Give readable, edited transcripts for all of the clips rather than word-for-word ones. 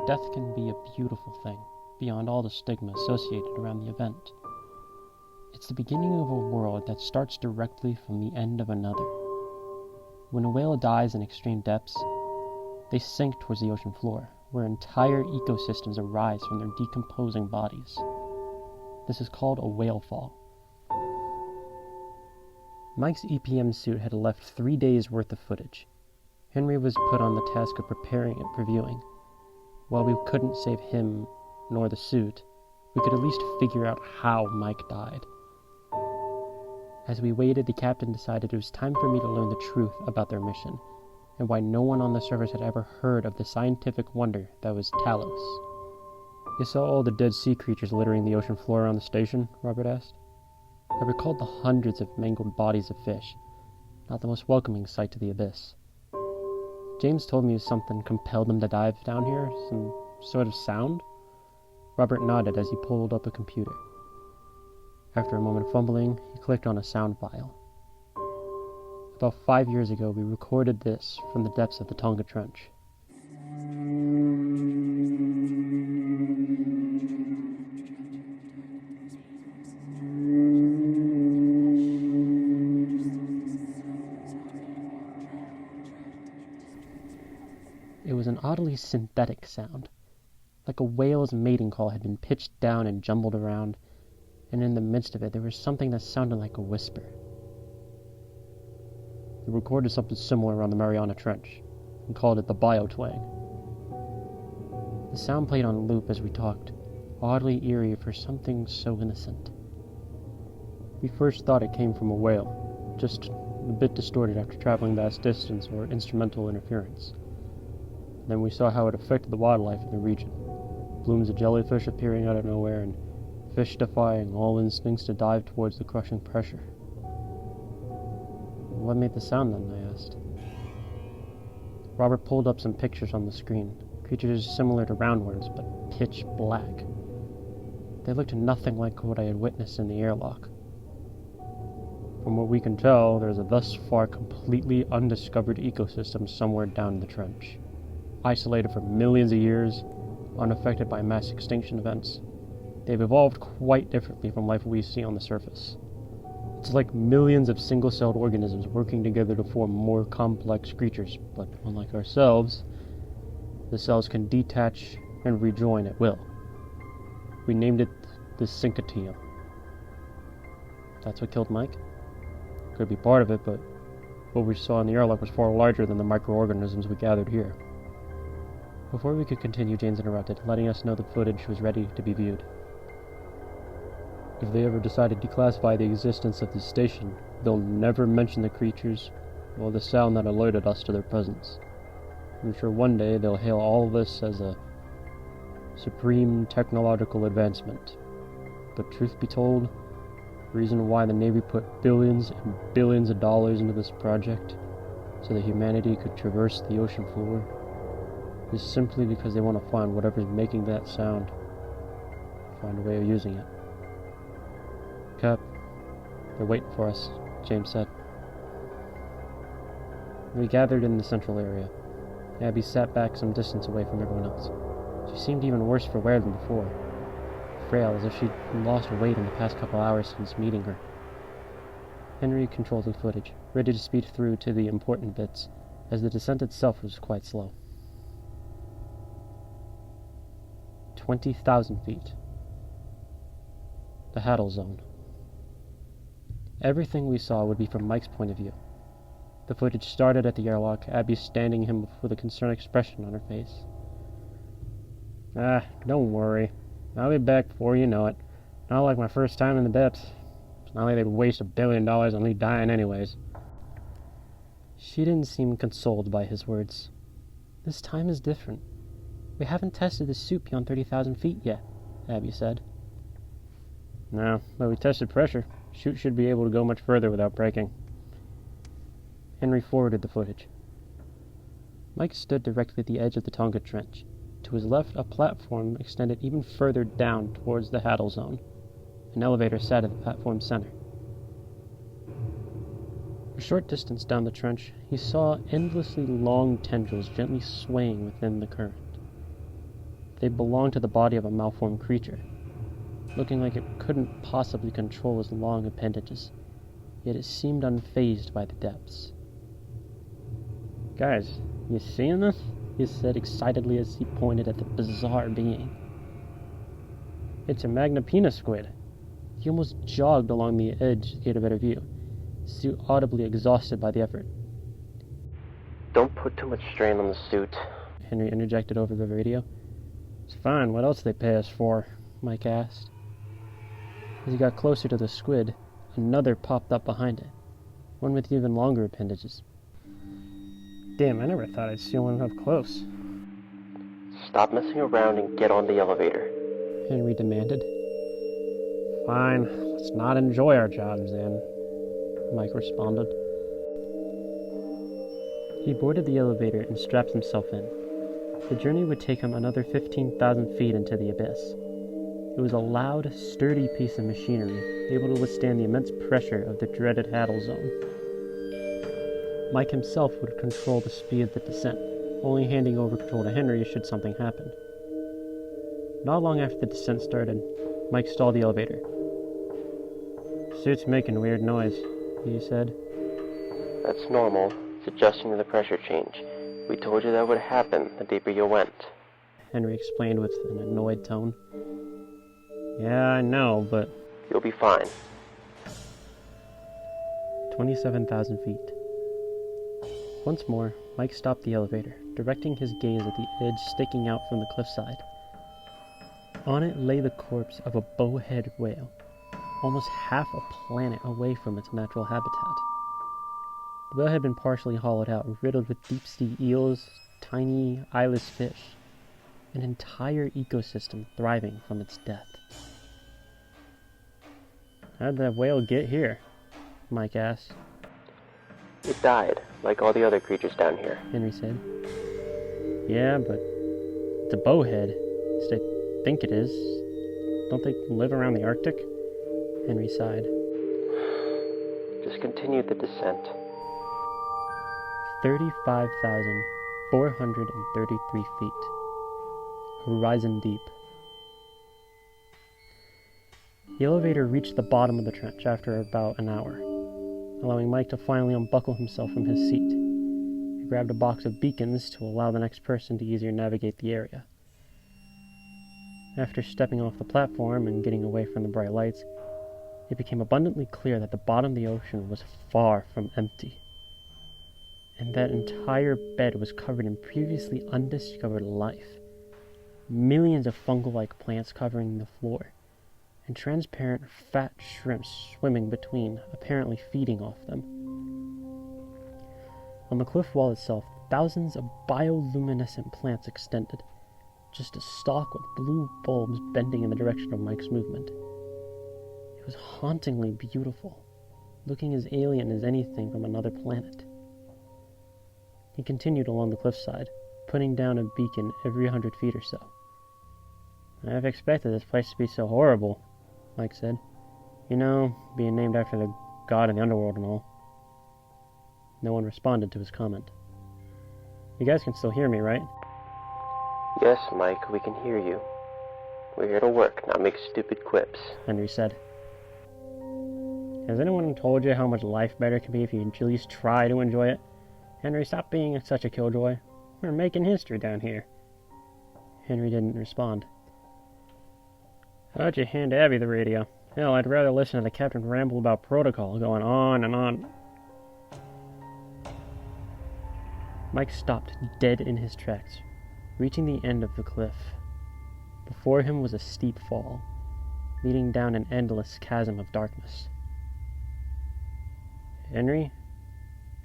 death can be a beautiful thing, beyond all the stigma associated around the event. It's the beginning of a world that starts directly from the end of another. When a whale dies in extreme depths, they sink towards the ocean floor, where entire ecosystems arise from their decomposing bodies. This is called a whale fall. Mike's EPM suit had left 3 days' worth of footage. Henry was put on the task of preparing and reviewing. While we couldn't save him, nor the suit, we could at least figure out how Mike died. As we waited, the captain decided it was time for me to learn the truth about their mission, and why no one on the surface had ever heard of the scientific wonder that was Talos. "You saw all the dead sea creatures littering the ocean floor around the station?" Robert asked. I recalled the hundreds of mangled bodies of fish, not the most welcoming sight to the abyss. James told me something compelled them to dive down here, some sort of sound. Robert nodded as he pulled up a computer. After a moment of fumbling, he clicked on a sound file. About 5 years ago, we recorded this from the depths of the Tonga Trench. It was an oddly synthetic sound, like a whale's mating call had been pitched down and jumbled around, and in the midst of it there was something that sounded like a whisper. We recorded something similar around the Mariana Trench, and called it the biotwang. The sound played on loop as we talked, oddly eerie for something so innocent. We first thought it came from a whale, just a bit distorted after traveling vast distance or instrumental interference. Then we saw how it affected the wildlife in the region. Blooms of jellyfish appearing out of nowhere, and fish defying all instincts to dive towards the crushing pressure. "What made the sound then?" I asked. Robert pulled up some pictures on the screen, creatures similar to roundworms, but pitch black. They looked nothing like what I had witnessed in the airlock. "From what we can tell, there's a thus far completely undiscovered ecosystem somewhere down in the trench. Isolated for millions of years, unaffected by mass extinction events, they've evolved quite differently from life we see on the surface. It's like millions of single-celled organisms working together to form more complex creatures, but unlike ourselves, the cells can detach and rejoin at will. We named it the Syncytium." "That's what killed Mike?" "Could be part of it, but what we saw in the airlock was far larger than the microorganisms we gathered here." Before we could continue, James interrupted, letting us know the footage was ready to be viewed. "If they ever decide to declassify the existence of this station, they'll never mention the creatures or the sound that alerted us to their presence. I'm sure one day they'll hail all of this as a supreme technological advancement. But truth be told, the reason why the Navy put billions and billions of dollars into this project, so that humanity could traverse the ocean floor, is simply because they want to find whatever's making that sound, find a way of using it." "Cap, they're waiting for us," James said. We gathered in the central area. Abby sat back some distance away from everyone else. She seemed even worse for wear than before, frail as if she'd lost weight in the past couple hours since meeting her. Henry controlled the footage, ready to speed through to the important bits, as the descent itself was quite slow. 20,000 feet. The Haddle Zone. Everything we saw would be from Mike's point of view. The footage started at the airlock, Abby standing him with a concerned expression on her face. Don't worry. I'll be back before you know it. Not like my first time in the depths. It's not like they'd waste $1 billion on me dying anyways." She didn't seem consoled by his words. "This time is different. We haven't tested the suit beyond 30,000 feet yet," Abby said. "No, but we tested pressure. Chute should be able to go much further without breaking." Henry forwarded the footage. Mike stood directly at the edge of the Tonga Trench. To his left, a platform extended even further down towards the Haddle Zone. An elevator sat at the platform's center. A short distance down the trench, he saw endlessly long tendrils gently swaying within the current. They belonged to the body of a malformed creature, looking like it couldn't possibly control its long appendages, yet it seemed unfazed by the depths. "Guys, you seeing this?" he said excitedly as he pointed at the bizarre being. "It's a Magnapina squid." He almost jogged along the edge to get a better view, suit audibly exhausted by the effort. "Don't put too much strain on the suit," Henry interjected over the radio. "It's fine, what else they pay us for?" Mike asked. As he got closer to the squid, another popped up behind it, one with even longer appendages. "Damn, I never thought I'd see one up close." "Stop messing around and get on the elevator," Henry demanded. "Fine, let's not enjoy our jobs then," Mike responded. He boarded the elevator and strapped himself in. The journey would take him another 15,000 feet into the abyss. It was a loud, sturdy piece of machinery, able to withstand the immense pressure of the dreaded Haddle Zone. Mike himself would control the speed of the descent, only handing over control to Henry should something happen. Not long after the descent started, Mike stalled the elevator. "Suit's making weird noise," he said. "That's normal. It's adjusting to the pressure change. We told you that would happen the deeper you went," Henry explained with an annoyed tone. "Yeah, I know, but..." "You'll be fine." 27,000 feet. Once more, Mike stopped the elevator, directing his gaze at the edge sticking out from the cliffside. On it lay the corpse of a bowhead whale, almost half a planet away from its natural habitat. The whale had been partially hollowed out, riddled with deep-sea eels, tiny, eyeless fish, an entire ecosystem thriving from its death. "How'd that whale get here?" Mike asked. "It died, like all the other creatures down here," Henry said. "Yeah, but it's a bowhead. At least I think it is. Don't they live around the Arctic?" Henry sighed. "Just continue the descent." 35,433 feet. Horizon deep. The elevator reached the bottom of the trench after about an hour, allowing Mike to finally unbuckle himself from his seat. He grabbed a box of beacons to allow the next person to easier navigate the area. After stepping off the platform and getting away from the bright lights, it became abundantly clear that the bottom of the ocean was far from empty, and that entire bed was covered in previously undiscovered life. Millions of fungal-like plants covering the floor, and transparent fat shrimps swimming between, apparently feeding off them. On the cliff wall itself, thousands of bioluminescent plants extended, just a stalk with blue bulbs bending in the direction of Mike's movement. It was hauntingly beautiful, looking as alien as anything from another planet. He continued along the cliffside, putting down a beacon every 100 feet or so. "I've expected this place to be so horrible," Mike said. "You know, being named after the god of the underworld and all." No one responded to his comment. "You guys can still hear me, right?" "Yes, Mike, we can hear you. We're here to work, not make stupid quips," Henry said. "Has anyone told you how much life better can be if you at least try to enjoy it? Henry, stop being such a killjoy. We're making history down here." Henry didn't respond. "How about you hand Abby the radio? Hell, I'd rather listen to the captain ramble about protocol, going on and on." Mike stopped dead in his tracks, reaching the end of the cliff. Before him was a steep fall, leading down an endless chasm of darkness. "Henry,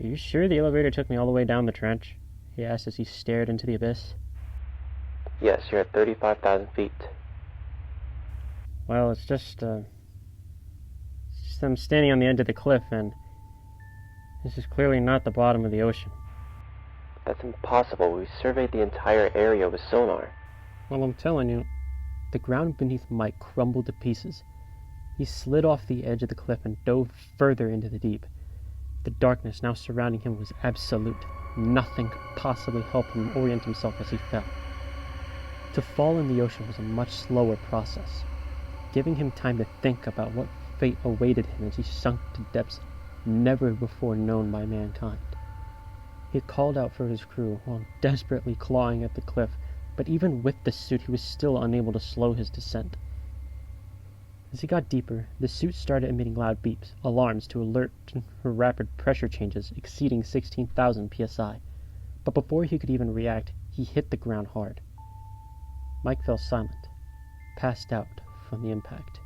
are you sure the elevator took me all the way down the trench?" he asked as he stared into the abyss. "Yes, you're at 35,000 feet. "Well, it's just I'm standing on the edge of the cliff, and this is clearly not the bottom of the ocean." "That's impossible. We surveyed the entire area with sonar." "Well, I'm telling you." The ground beneath Mike crumbled to pieces. He slid off the edge of the cliff and dove further into the deep. The darkness now surrounding him was absolute. Nothing could possibly help him orient himself as he fell. To fall in the ocean was a much slower process, giving him time to think about what fate awaited him as he sunk to depths never before known by mankind. He called out for his crew while desperately clawing at the cliff, but even with the suit he was still unable to slow his descent. As he got deeper, the suit started emitting loud beeps, alarms to alert for rapid pressure changes exceeding 16,000 psi. But before he could even react, he hit the ground hard. Mike fell silent, passed out from the impact.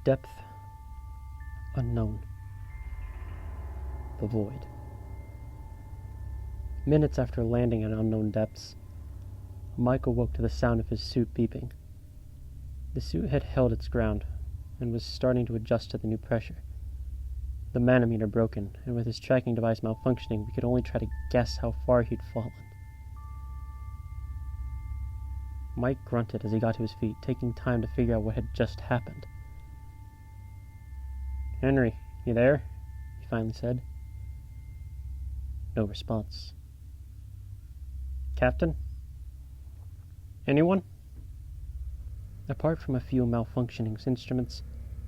Depth unknown. The void. Minutes after landing at unknown depths, Mike awoke to the sound of his suit beeping. The suit had held its ground and was starting to adjust to the new pressure. The manometer broken, and with his tracking device malfunctioning, we could only try to guess how far he'd fallen. Mike grunted as he got to his feet, taking time to figure out what had just happened. "Henry, you there?" he finally said. No response. "Captain? Anyone?" Apart from a few malfunctioning instruments,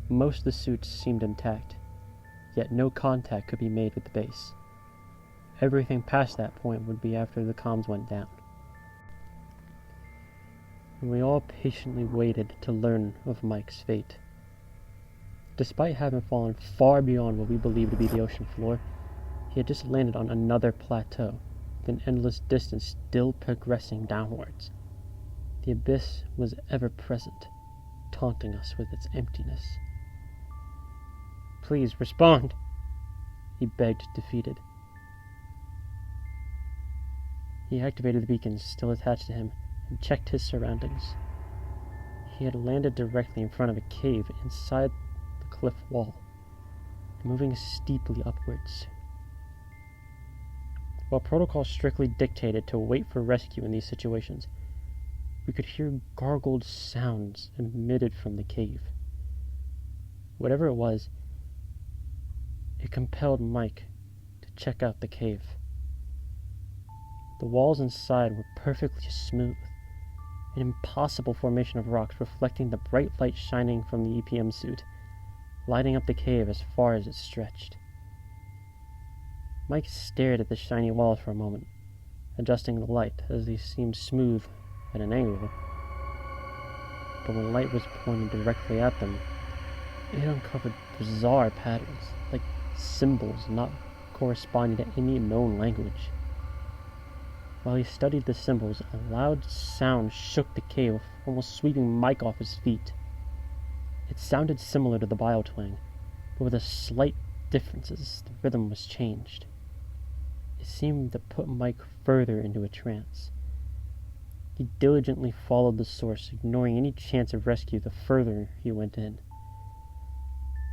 most of the suits seemed intact, yet no contact could be made with the base. Everything past that point would be after the comms went down. And we all patiently waited to learn of Mike's fate. Despite having fallen far beyond what we believed to be the ocean floor, he had just landed on another plateau, with an endless distance still progressing downwards. The abyss was ever present, taunting us with its emptiness. "Please, respond," he begged, defeated. He activated the beacons still attached to him and checked his surroundings. He had landed directly in front of a cave inside the cliff wall, moving steeply upwards. While protocol strictly dictated to wait for rescue in these situations, we could hear gargled sounds emitted from the cave. Whatever it was, it compelled Mike to check out the cave. The walls inside were perfectly smooth, an impossible formation of rocks reflecting the bright light shining from the EPM suit, lighting up the cave as far as it stretched. Mike stared at the shiny walls for a moment, adjusting the light as they seemed smooth at an angle. But when light was pointed directly at them, it uncovered bizarre patterns, like symbols not corresponding to any known language. While he studied the symbols, a loud sound shook the cave, almost sweeping Mike off his feet. It sounded similar to the biotwang, but with a slight difference as the rhythm was changed. It seemed to put Mike further into a trance. He diligently followed the source, ignoring any chance of rescue the further he went in.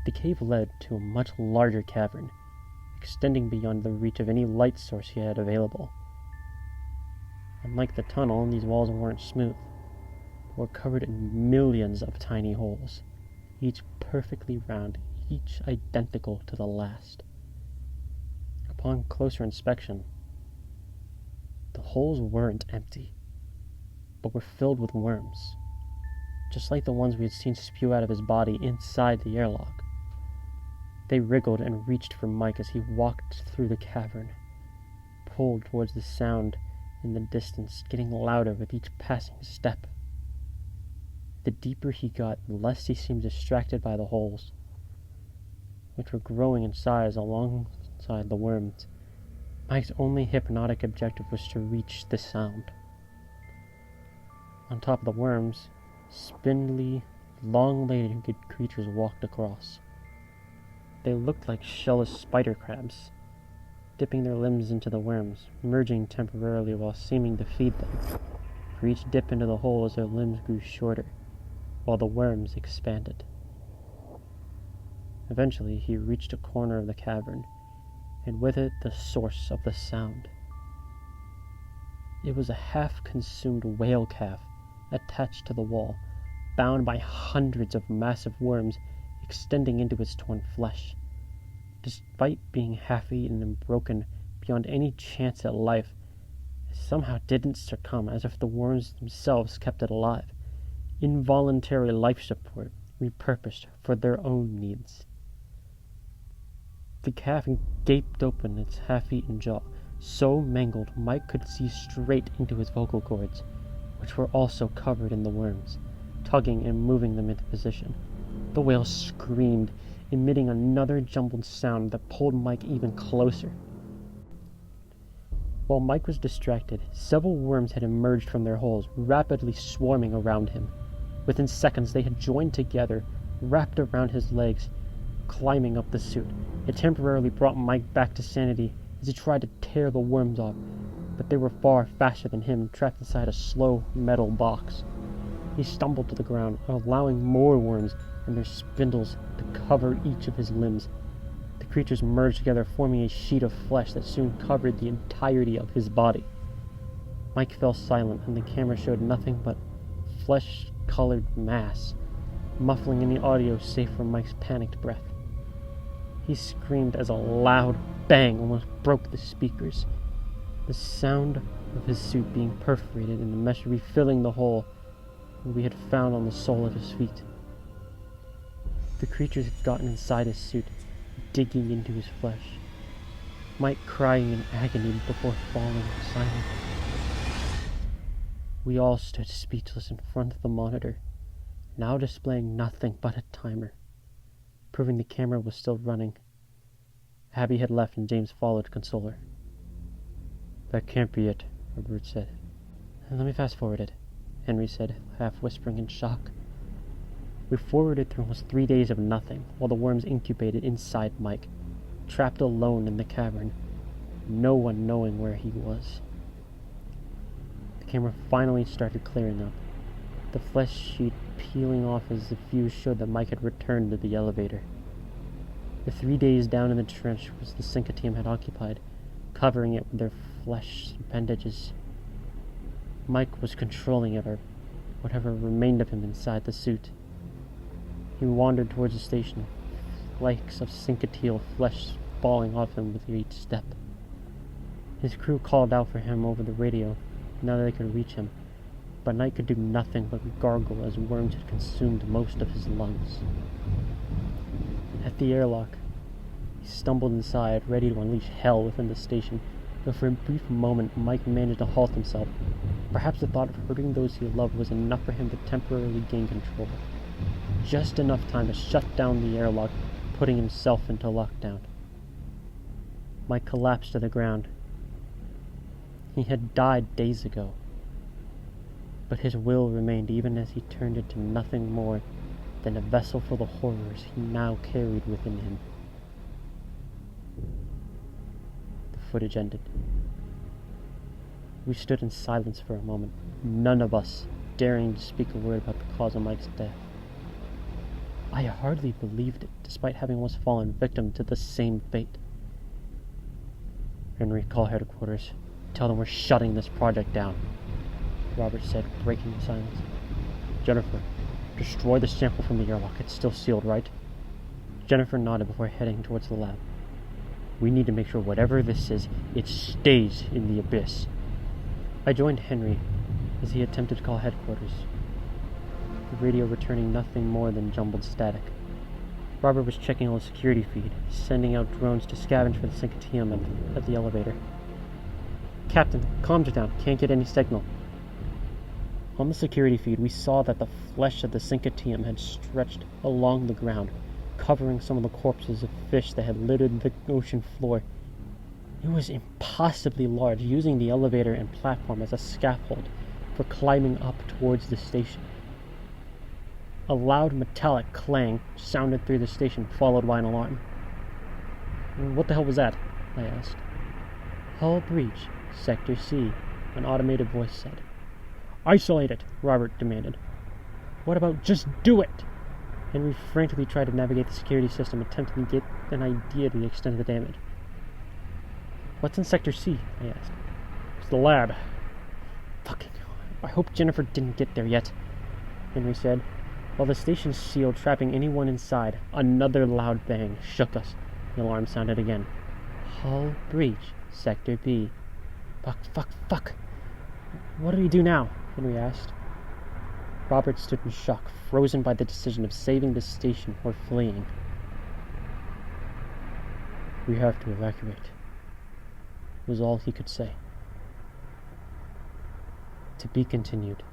The cave led to a much larger cavern, extending beyond the reach of any light source he had available. Unlike the tunnel, these walls weren't smooth, but were covered in millions of tiny holes, each perfectly round, each identical to the last. Upon closer inspection, the holes weren't empty, but were filled with worms, just like the ones we had seen spew out of his body inside the airlock. They wriggled and reached for Mike as he walked through the cavern, pulled towards the sound in the distance, getting louder with each passing step. The deeper he got, the less he seemed distracted by the holes, which were growing in size alongside the worms. Mike's only hypnotic objective was to reach the sound. On top of the worms, spindly, long-legged creatures walked across. They looked like shellless spider crabs, dipping their limbs into the worms, merging temporarily while seeming to feed them. For each dip into the holes, their limbs grew shorter, while the worms expanded. Eventually, he reached a corner of the cavern, and with it, the source of the sound. It was a half-consumed whale calf attached to the wall, bound by hundreds of massive worms extending into its torn flesh. Despite being half-eaten and broken beyond any chance at life, somehow didn't succumb, as if the worms themselves kept it alive. Involuntary life support, repurposed for their own needs. The cavern gaped open its half-eaten jaw, so mangled Mike could see straight into his vocal cords, which were also covered in the worms, tugging and moving them into position. The whale screamed, emitting another jumbled sound that pulled Mike even closer. While Mike was distracted, several worms had emerged from their holes, rapidly swarming around him. Within seconds, they had joined together, wrapped around his legs, climbing up the suit. It temporarily brought Mike back to sanity as he tried to tear the worms off, but they were far faster than him, trapped inside a slow metal box. He stumbled to the ground, allowing more worms and their spindles to cover each of his limbs. The creatures merged together, forming a sheet of flesh that soon covered the entirety of his body. Mike fell silent, and the camera showed nothing but flesh-colored mass, muffling any audio save for Mike's panicked breath. He screamed as a loud bang almost broke the speakers, the sound of his suit being perforated and the mesh refilling the hole we had found on the sole of his feet. The creatures had gotten inside his suit, digging into his flesh. Mike crying in agony before falling silent. We all stood speechless in front of the monitor, now displaying nothing but a timer, proving the camera was still running. Abby had left and James followed to console her. "That can't be it," Robert said. "Let me fast forward it," Henry said, half whispering in shock. We forwarded through almost 3 days of nothing, while the worms incubated inside Mike, trapped alone in the cavern, no one knowing where he was. The camera finally started clearing up, the flesh sheet peeling off as the fuse showed that Mike had returned to the elevator. The 3 days down in the trench was the Cinca team had occupied, covering it with their flesh bandages. Mike was controlling it, or whatever remained of him inside the suit. He wandered towards the station, flakes of Cinca-teal flesh falling off him with each step. His crew called out for him over the radio, now that they could reach him, but Knight could do nothing but gargle as worms had consumed most of his lungs. At the airlock, he stumbled inside, ready to unleash hell within the station, but for a brief moment Mike managed to halt himself. Perhaps the thought of hurting those he loved was enough for him to temporarily gain control. Just enough time to shut down the airlock, putting himself into lockdown. Mike collapsed to the ground. He had died days ago, but his will remained even as he turned into nothing more than a vessel for the horrors he now carried within him. The footage ended. We stood in silence for a moment, none of us daring to speak a word about the cause of Mike's death. I hardly believed it, despite having once fallen victim to the same fate. "Henry, call headquarters. Tell them we're shutting this project down," Robert said, breaking the silence. "Jennifer, destroy the sample from the airlock. It's still sealed, right?" Jennifer nodded before heading towards the lab. "We need to make sure whatever this is, it stays in the abyss." I joined Henry as he attempted to call headquarters, the radio returning nothing more than jumbled static. Robert was checking on the security feed, sending out drones to scavenge for the Cinca team at the elevator. "Captain, comms are down. Can't get any signal." On the security feed, we saw that the flesh of the Cinca team had stretched along the ground, covering some of the corpses of fish that had littered the ocean floor. It was impossibly large, using the elevator and platform as a scaffold for climbing up towards the station. A loud metallic clang sounded through the station, followed by an alarm. "What the hell was that?" I asked. "Hull breach, Sector C," an automated voice said. "Isolate it," Robert demanded. "What about just do it?" Henry frantically tried to navigate the security system, attempting to get an idea to the extent of the damage. "What's in Sector C?" I asked. "It's the lab." "Fucking hell. I hope Jennifer didn't get there yet," Henry said. While the station sealed, trapping anyone inside, another loud bang shook us. The alarm sounded again. "Hull breach, Sector B." Fuck. What do we do now? Henry asked. Robert stood in shock, frozen by the decision of saving the station or fleeing. We have to evacuate, was all he could say. To be continued.